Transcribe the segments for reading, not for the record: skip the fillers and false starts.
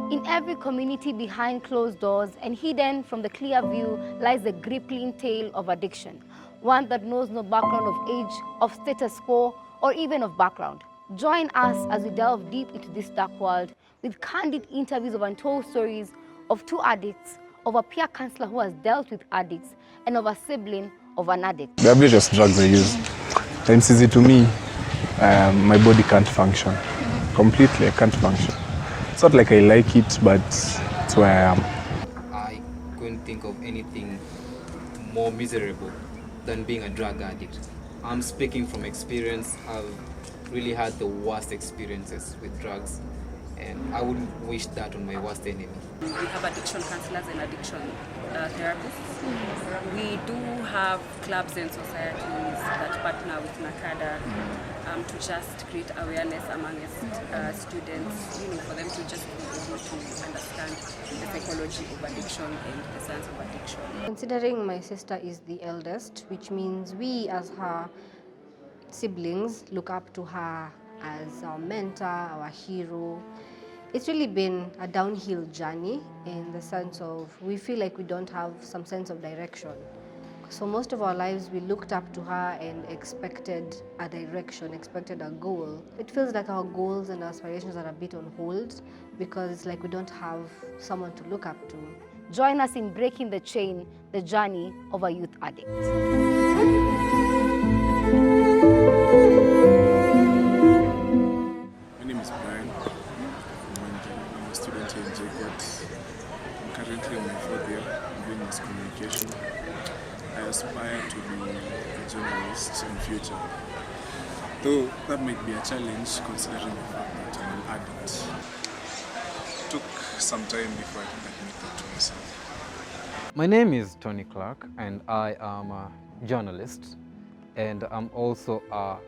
In every community behind closed doors and hidden from the clear view lies the gripping tale of addiction, one that knows no background of age, of status quo, or even of background. Join us as we delve deep into this dark world with candid interviews of untold stories of two addicts, of a peer counselor who has dealt with addicts, and of a sibling of an addict. The average drugs I use, it's easy to me, my body can't function. Completely, I can't function. It's not like I like it, but it's where I am. I couldn't think of anything more miserable than being a drug addict. I'm speaking from experience. I've really had the worst experiences with drugs, and I wouldn't wish that on my worst enemy. We have addiction counselors and addiction therapists. We do have clubs and societies that partner with NACADA to just create awareness amongst students, for them to just be able to understand the psychology of addiction and the science of addiction. Considering my sister is the eldest, which means we as her siblings look up to her as our mentor, our hero. It's really been a downhill journey in the sense of we feel like we don't have some sense of direction. So most of our lives we looked up to her and expected a direction, expected a goal. It feels like our goals and aspirations are a bit on hold because it's like we don't have someone to look up to. Join us in breaking the chain, the journey of a youth addict. My name is Brian, and I'm a student here in JKUAT. I'm currently in my 4th year, I'm doing mass communication. I aspire to be a journalist in the future, though that might be a challenge considering the fact that I'm an addict. It took some time before I could admit that to myself. My name is Tony Clark, and I am a journalist, and I'm also a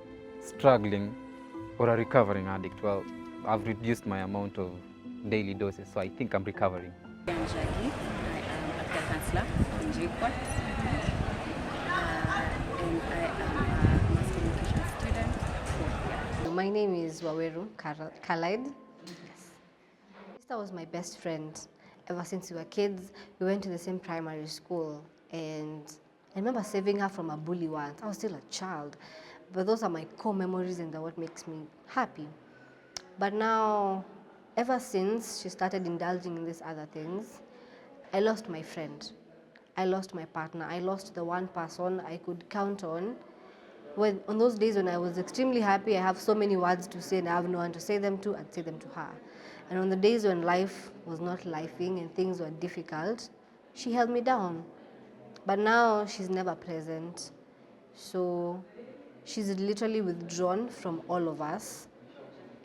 struggling or a recovering addict. Well, I've reduced my amount of daily doses, so I think I'm recovering. I'm Jackie. I am a peer counselor in JKUAT. And I am a mass communication student. My name is Waweru Kalaid. Yes. Sister was my best friend. Ever since we were kids, we went to the same primary school, and I remember saving her from a bully once. I was still a child, but those are my core memories and they're what makes me happy. But now, ever since she started indulging in these other things, I lost my friend. I lost my partner. I lost the one person I could count on. On those days when I was extremely happy, I have so many words to say and I have no one to say them to, I'd say them to her. And on the days when life was not lifing and things were difficult, she held me down. But now she's never present. So she's literally withdrawn from all of us.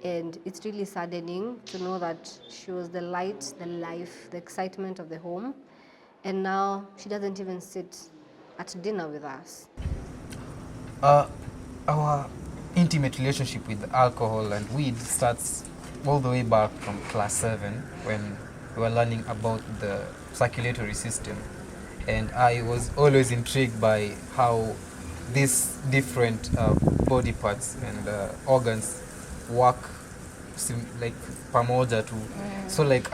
And it's really saddening to know that she was the light, the life, the excitement of the home. And now she doesn't even sit at dinner with us. Our intimate relationship with alcohol and weed starts all the way back from class 7 when we were learning about the circulatory system. And I was always intrigued by how these different body parts and organs work like pamoja too. So like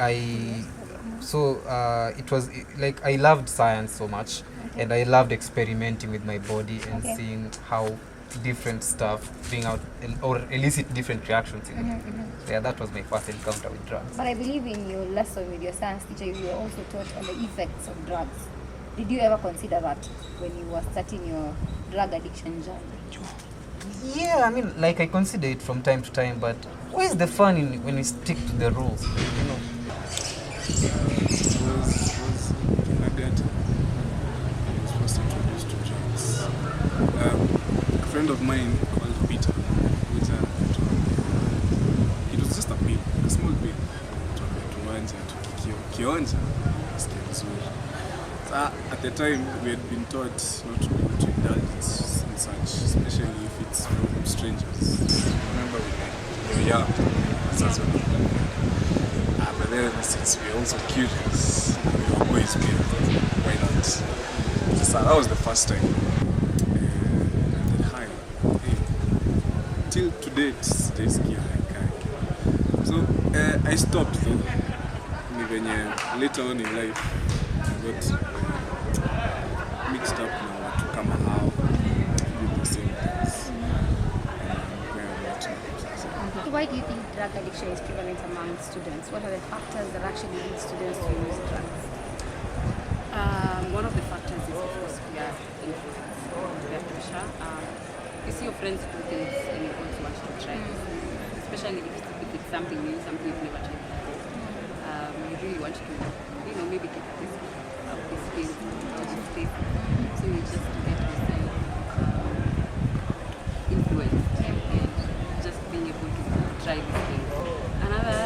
it was like I loved science so much, and I loved experimenting with my body and seeing how different stuff bring out or elicit different reactions in it. So yeah, that was my first encounter with drugs. But I believe in your lesson with your science teacher, you were also taught on the effects of drugs. Did you ever consider that when you were starting your drug addiction journey? Yeah, I mean, like I consider it from time to time, but where's the fun in when we stick to the rules, you know? Was kindergarten. I was first introduced to drugs. A friend of mine called Peter. It was just a pill, a small pill. Kionja. At the time, we had been taught not to be able to indulge in such, especially if it's from strangers. Remember, we were young. But then, since we were also curious, we were always being, why not? So that was the first time. And then high. Till today, today's high. So I stopped though. venye later on in life I got mixed up na watu kama hao doing the same things. Where I'm at now. So why do you think drug addiction is prevalent among students? What are the factors that actually lead students to use drugs? One of the factors is, of course, peer influence, peer pressure. You see your friends do things and you also want to try this, especially if it's something new, something you've never tried before. You really want to, maybe get this skill or this thing. So you just get yourself influenced and just being able to try these things. Another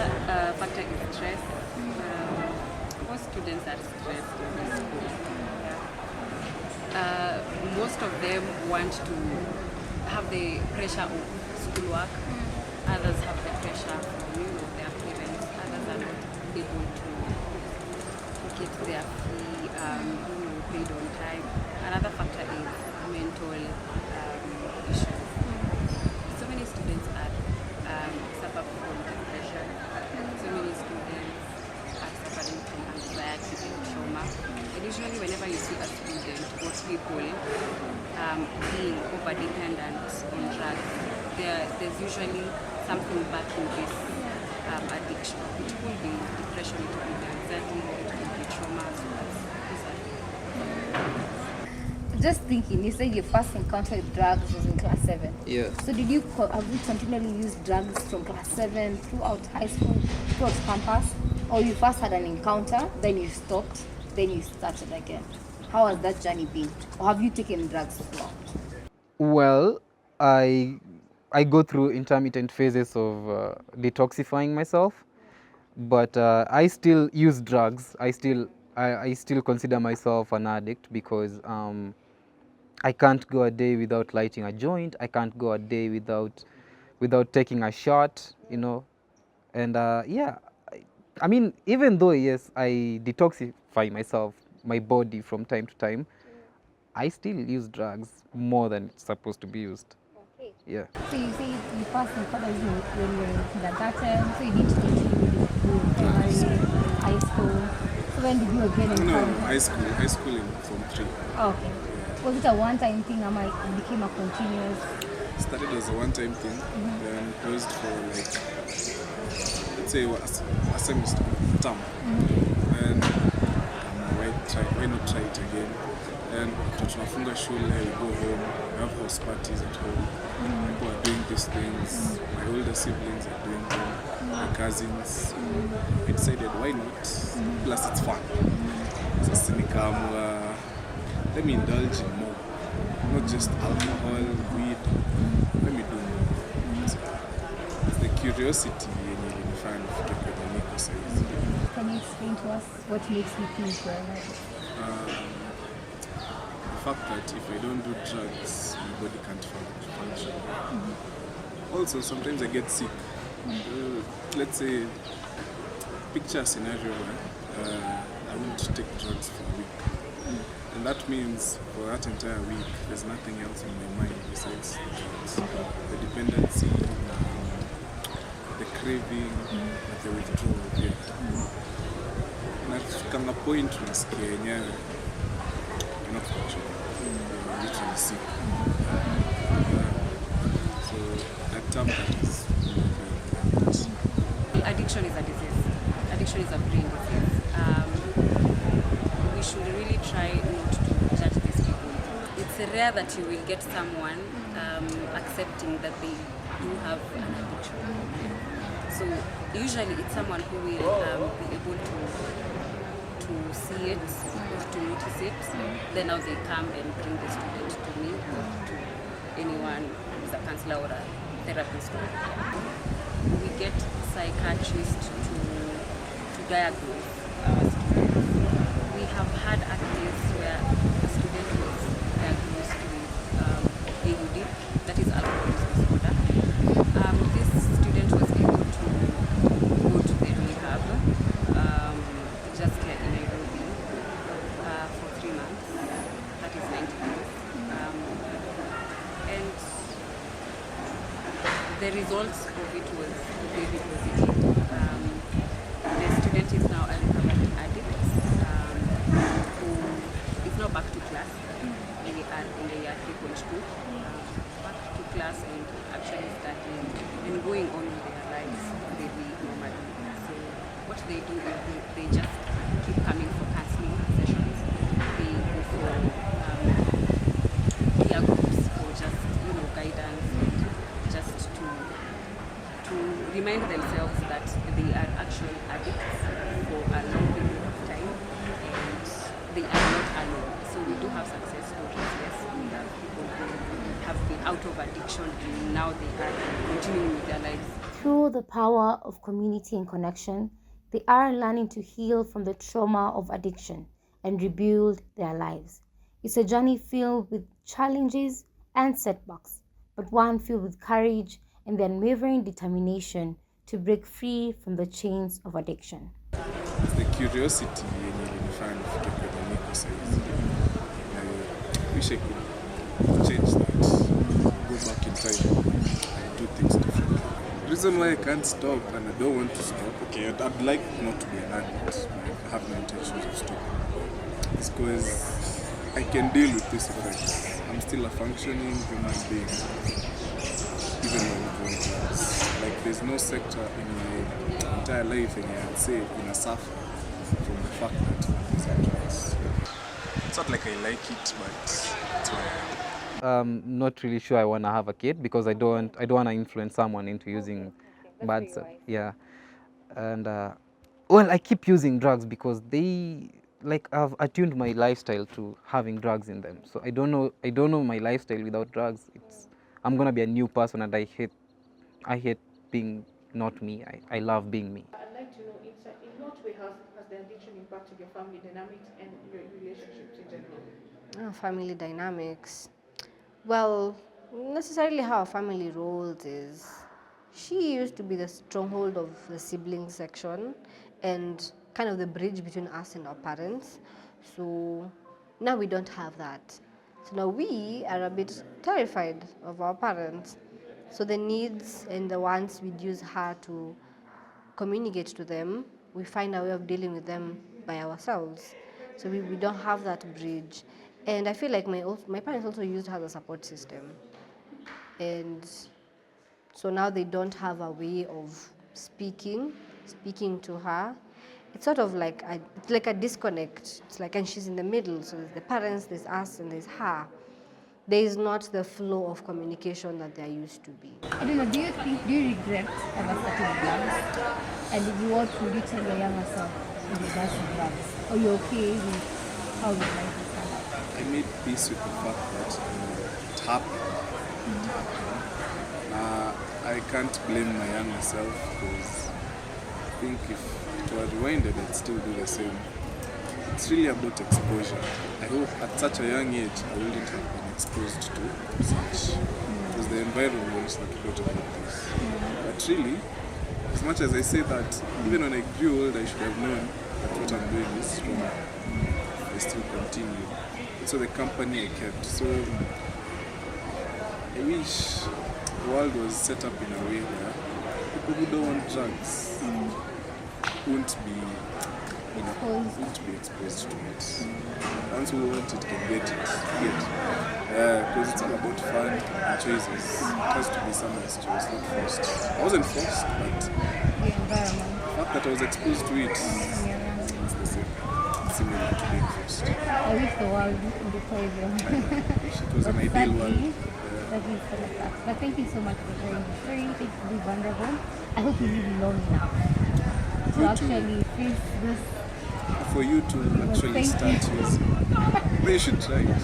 factor is stress. Most students are stressed in school. Most of them want to have the pressure of schoolwork. Others have the pressure from their parents. Others are not able to get their fee paid on time. Another factor is mental issues. So many students suffer from depression. So many students are suffering from anxiety and trauma. And usually whenever you see a student or people being over-dependent on drugs, there's usually something back in this addiction. It could be depression, it could be anxiety, it could be trauma. So Just thinking, you said your first encounter with drugs was in class 7. Yeah. So have you continually used drugs from class 7 throughout high school, throughout campus? Or you first had an encounter, then you stopped, then you started again? How has that journey been? Or have you taken drugs throughout? Well, I go through intermittent phases of detoxifying myself, but I still use drugs. I still consider myself an addict because I can't go a day without lighting a joint. I can't go a day without taking a shot, And yeah, I mean, even though yes, I detoxify my body from time to time, I still use drugs more than it's supposed to be used. Okay. Yeah. So you say you first encountered when you were in kindergarten, so you need to continue with primary, high school. So when did you again encounter? No, high school in Form 3. Okay. Was it a one-time thing or it became a continuous? Started as a one-time thing, then closed for like, let's say a semester, a term. And why not try it again? Then after tunafunga shule, we go home, we have house parties at home. People are doing these things, my older siblings are doing them, my cousins. I decided why not? Plus it's fun. So sinikam, let me indulge in more. Not just alcohol, weed, let me do more. So it's the curiosity in the fan of the Nico says. Can you explain to us what makes you think you're an addict? The fact that if I don't do drugs, my body can't function. Also, sometimes I get sick. Let's say, picture a scenario where I want to take drugs for a week. And that means for that entire week, there's nothing else in my mind besides drugs. The dependency, the craving, the withdrawal. And at a point, you're not functioning. You're literally sick. So that term that is addiction is a disease. Addiction is a brain disease. We should really try not to judge these people. It's rare that you will get someone accepting that they do have an addiction. So usually it's someone who will be able to see it or to notice it. Then now they come and bring the student to me or to anyone who's a counselor or a therapist. We get psychiatrists to diagnose our students. We have had a case where a student was diagnosed with AUD, that is alcohol use disorder. This student was able to go to the rehab, just here in Nairobi, for 3 months. That is 90 days. And the results of it was very positive. The student is now a recovered they do is they just keep coming for counseling sessions. They go for peer groups for just, guidance, and just to remind themselves that they are actual addicts for a long period of time, and they are not alone. So we do have success stories. Yes, we have people who have been out of addiction and now they are continuing with their lives. Through the power of community and connection, they are learning to heal from the trauma of addiction and rebuild their lives. It's a journey filled with challenges and setbacks, but one filled with courage and the unwavering determination to break free from the chains of addiction. The curiosity yenye ilinifanya nifike kwenye niko saizi. I wish I could change that, go back in time and do things differently. The reason why I can't stop and I don't want to stop, okay, I'd like not to be an addict. I have no intentions of stopping. It's because I can deal with this effect. I'm still a functioning human being, even when I'm doing drugs. Like, there's no sector in my entire life and I'd say I suffer from the fact that I'm using drugs. It's not like I like it, but it's where I am. Not really sure I want to have a kid because I don't want to influence someone into using bad stuff. Yeah, and well, I keep using drugs because they I've attuned my lifestyle to having drugs in them. So I don't know my lifestyle without drugs. I'm gonna be a new person, and I hate being not me. I love being me. I'd like to know, in what way has the addiction impacted your family dynamics and your relationships in general? Family dynamics. Well, necessarily how a family rolls is she used to be the stronghold of the sibling section and kind of the bridge between us and our parents. So now we don't have that. So now we are a bit terrified of our parents. So the needs and the wants we'd use her to communicate to them, we find a way of dealing with them by ourselves. So we don't have that bridge. And I feel like my parents also used her as a support system. And so now they don't have a way of speaking to her. It's sort of like it's like a disconnect. It's like, and she's in the middle. So there's the parents, there's us, and there's her. There is not the flow of communication that there used to be. I don't know, do you regret ever starting drugs? And what would you tell your younger self in regards to drugs? Are you okay with how your life is turned out? I made peace with the fact that it happened. I can't blame my younger self because I think if it were rewinded, I'd still do the same. It's really about exposure. I hope at such a young age I wouldn't have been exposed to such. It was the environment that brought about this. But really, as much as I say that, even when I grew old, I should have known that what I'm doing is wrong. I still continue. So the company I kept. So I wish the world was set up in a way where people who don't want drugs won't be exposed to it. Once who want it can get it. Because it's all about fun and choices. It has to be someone's choice, not forced. I wasn't forced, but The environment. the fact that I was exposed to it, it's the same. It's similar to being forced. I wish the world would be poison. I wish it was an ideal world. Sadly, it's like that. But thank you so much for sharing the story. Thank you for being vulnerable. I hope you live long enough to actually face this. For you to actually start using, they should try it.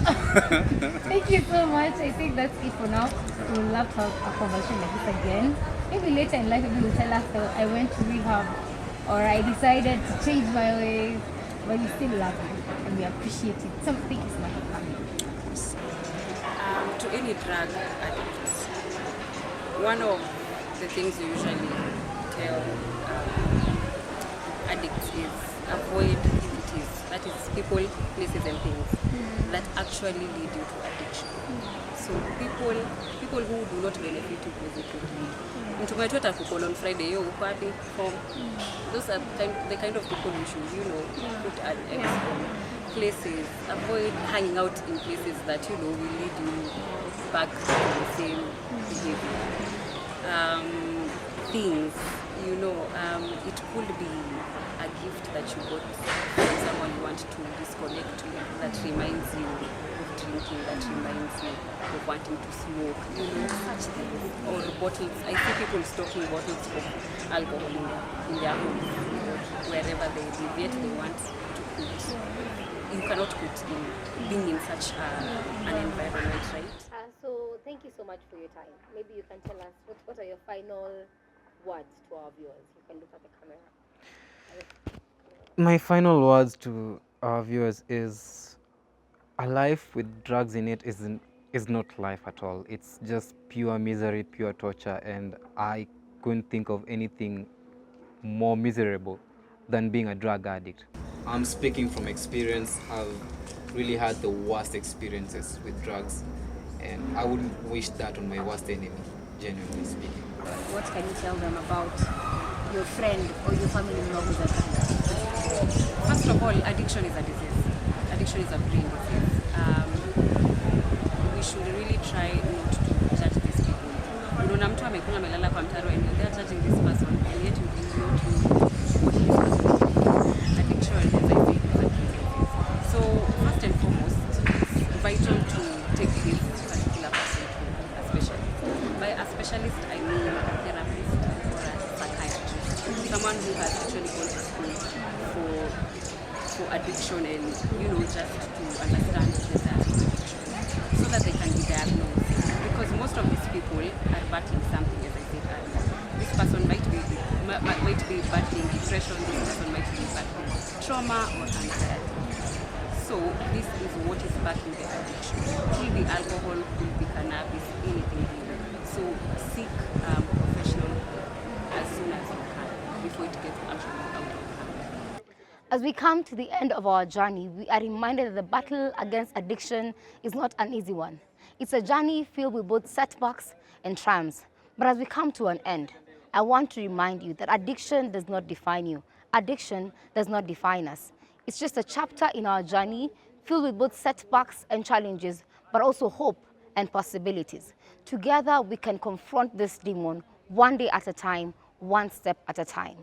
Thank you so much. I think that's it for now. We would love to have a conversation like this again. Maybe later in life, maybe you'll tell us that I went to rehab or I decided to change my ways. But you still love it and we appreciate it. Something is not happening. To any drug addict, one of the things we usually tell addicts is avoid entities, that is people, places and things that actually lead you to addiction. So people who do not benefit you positively. Mtu mwetu atakukol on Friday, yo uko wapi home. Those are the kind of people you should, put an X on. Places, avoid hanging out in places that will lead you back to the same behavior. Things, it could be that you got from someone you want to disconnect with, that reminds you of drinking, that reminds you of wanting to smoke, you know, such things. Or bottles. I see people stocking bottles of alcohol in their homes, you know, wherever they live, yet they want to put. You cannot put in being in such an environment, right? So thank you so much for your time. Maybe you can tell us what are your final words to our viewers. You can look at the camera. My final words to our viewers is a life with drugs in it is not life at all. It's just pure misery, pure torture, and I couldn't think of anything more miserable than being a drug addict. I'm speaking from experience. I've really had the worst experiences with drugs, and I wouldn't wish that on my worst enemy, genuinely speaking. What can you tell them about your friend or your family member who's addicted? First of all, addiction is a disease. Addiction is a brain disease. We should really try not to judge these people. Unaona mtu amekula amelala kwa mtaro and they are judging this person, and yet you don't know what this person is. Addiction is a brain disease. So first and foremost, it's vital to take this particular person to a specialist. By a specialist, I mean a therapist or a psychiatrist, someone who has actually gone to school for addiction and, you know, just to understand the type of addiction so that they can be diagnosed. Because most of these people are battling something, as I said earlier. This person might be battling depression, this person might be battling trauma or anxiety. So this is what is backing the addiction. Could be alcohol, could be cannabis, anything really. So seek professional help as soon as you can before it gets actually out of hand. As we come to the end of our journey, we are reminded that the battle against addiction is not an easy one. It's a journey filled with both setbacks and triumphs. But as we come to an end, I want to remind you that addiction does not define you. Addiction does not define us. It's just a chapter in our journey filled with both setbacks and challenges, but also hope and possibilities. Together, we can confront this demon one day at a time, one step at a time.